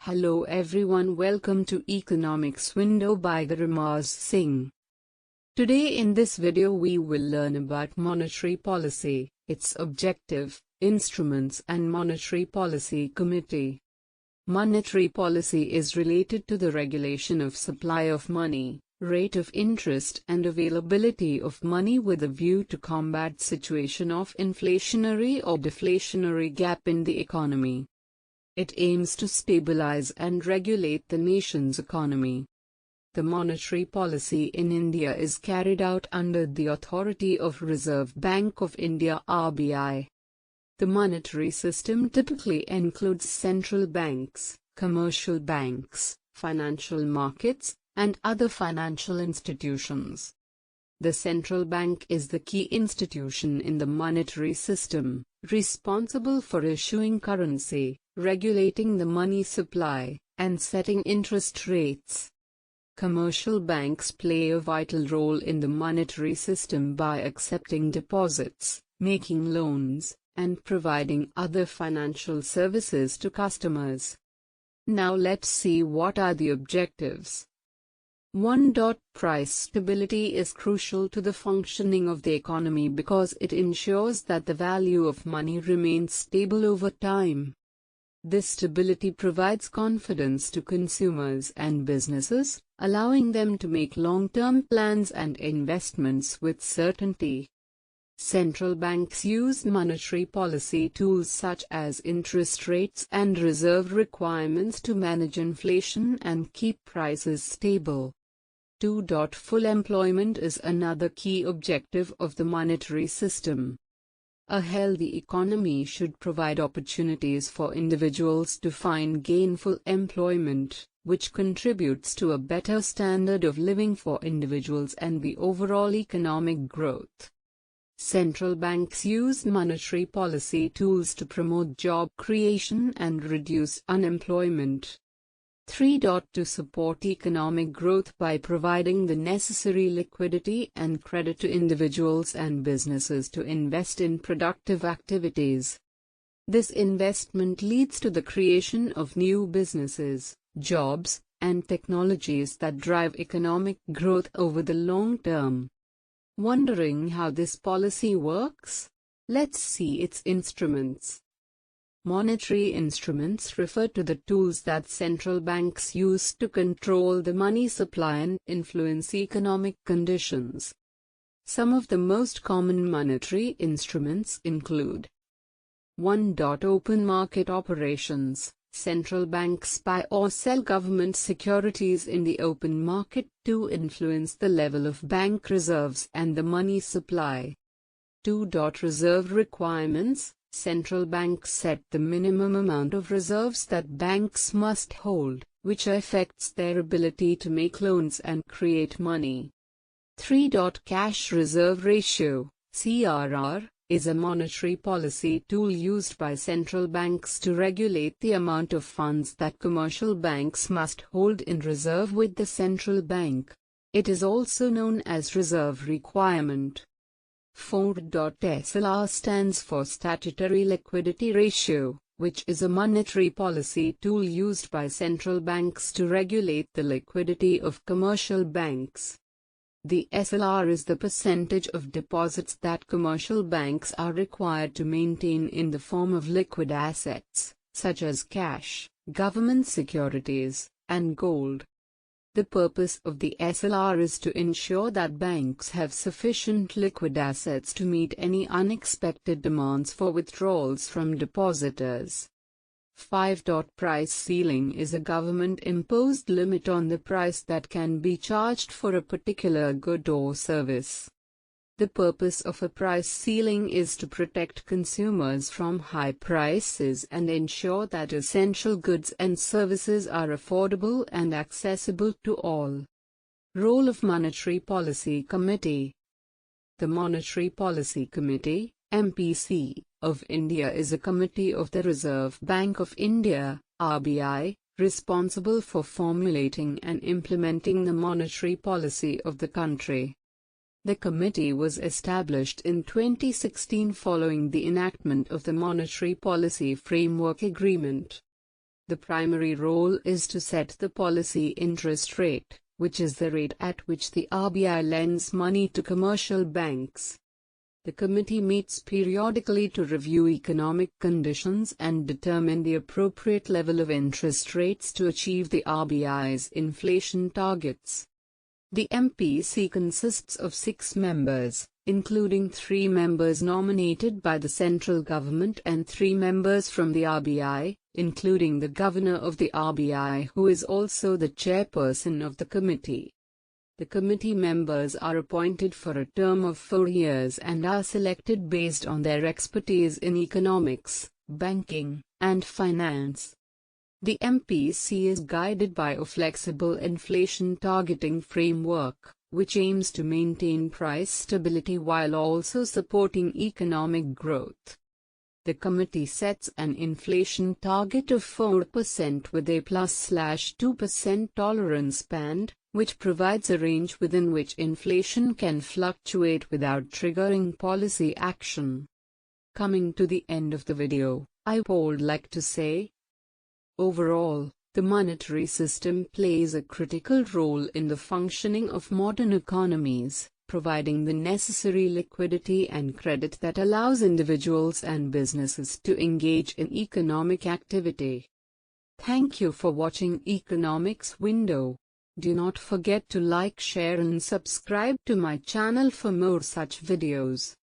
Hello everyone, welcome to Economics Window by Garima Singh. Today in this video we will learn about monetary policy, its objective, instruments and Monetary Policy Committee. Monetary policy is related to the regulation of supply of money, rate of interest and availability of money with a view to combat situation of inflationary or deflationary gap in the economy. It aims to stabilize and regulate the nation's economy. The monetary policy in India is carried out under the authority of Reserve Bank of India (RBI). The monetary system typically includes central banks, commercial banks, financial markets, and other financial institutions. The central bank is the key institution in the monetary system, responsible for issuing currency, regulating the money supply, and setting interest rates. Commercial banks play a vital role in the monetary system by accepting deposits, making loans, and providing other financial services to customers. Now let's see what are the objectives. 1. Price stability is crucial to the functioning of the economy because it ensures that the value of money remains stable over time. This stability provides confidence to consumers and businesses, allowing them to make long-term plans and investments with certainty. Central banks use monetary policy tools such as interest rates and reserve requirements to manage inflation and keep prices stable. 2. Full employment is another key objective of the monetary system. A healthy economy should provide opportunities for individuals to find gainful employment, which contributes to a better standard of living for individuals and the overall economic growth. Central banks use monetary policy tools to promote job creation and reduce unemployment. 3. To support economic growth by providing the necessary liquidity and credit to individuals and businesses to invest in productive activities. This investment leads to the creation of new businesses, jobs, and technologies that drive economic growth over the long term. Wondering how this policy works? Let's see its instruments. Monetary instruments refer to the tools that central banks use to control the money supply and influence economic conditions. Some of the most common monetary instruments include 1. Open market operations. Central banks buy or sell government securities in the open market to influence the level of bank reserves and the money supply. 2. Reserve requirements. Central banks set the minimum amount of reserves that banks must hold, which affects their ability to make loans and create money. 3. Cash reserve ratio, CRR, is a monetary policy tool used by central banks to regulate the amount of funds that commercial banks must hold in reserve with the central bank. It is also known as reserve requirement. 4. SLR stands for Statutory Liquidity Ratio, which is a monetary policy tool used by central banks to regulate the liquidity of commercial banks. The SLR is the percentage of deposits that commercial banks are required to maintain in the form of liquid assets, such as cash, government securities, and gold. The purpose of the SLR is to ensure that banks have sufficient liquid assets to meet any unexpected demands for withdrawals from depositors. 5. Price ceiling is a government-imposed limit on the price that can be charged for a particular good or service. The purpose of a price ceiling is to protect consumers from high prices and ensure that essential goods and services are affordable and accessible to all. Role of Monetary Policy Committee. The Monetary Policy Committee, MPC, of India is a committee of the Reserve Bank of India, RBI, responsible for formulating and implementing the monetary policy of the country. The committee was established in 2016 following the enactment of the Monetary Policy Framework Agreement. The primary role is to set the policy interest rate, which is the rate at which the RBI lends money to commercial banks. The committee meets periodically to review economic conditions and determine the appropriate level of interest rates to achieve the RBI's inflation targets. The MPC consists of 6 members, including 3 members nominated by the central government and 3 members from the RBI, including the governor of the RBI, who is also the chairperson of the committee. The committee members are appointed for a term of 4 years and are selected based on their expertise in economics, banking, and finance. The MPC is guided by a flexible inflation targeting framework, which aims to maintain price stability while also supporting economic growth. The committee sets an inflation target of 4% with a +/2% tolerance band, which provides a range within which inflation can fluctuate without triggering policy action. Coming to the end of the video, I would like to say, overall, the monetary system plays a critical role in the functioning of modern economies, providing the necessary liquidity and credit that allows individuals and businesses to engage in economic activity. Thank you for watching Economics Window. Do not forget to like, share and subscribe to my channel for more such videos.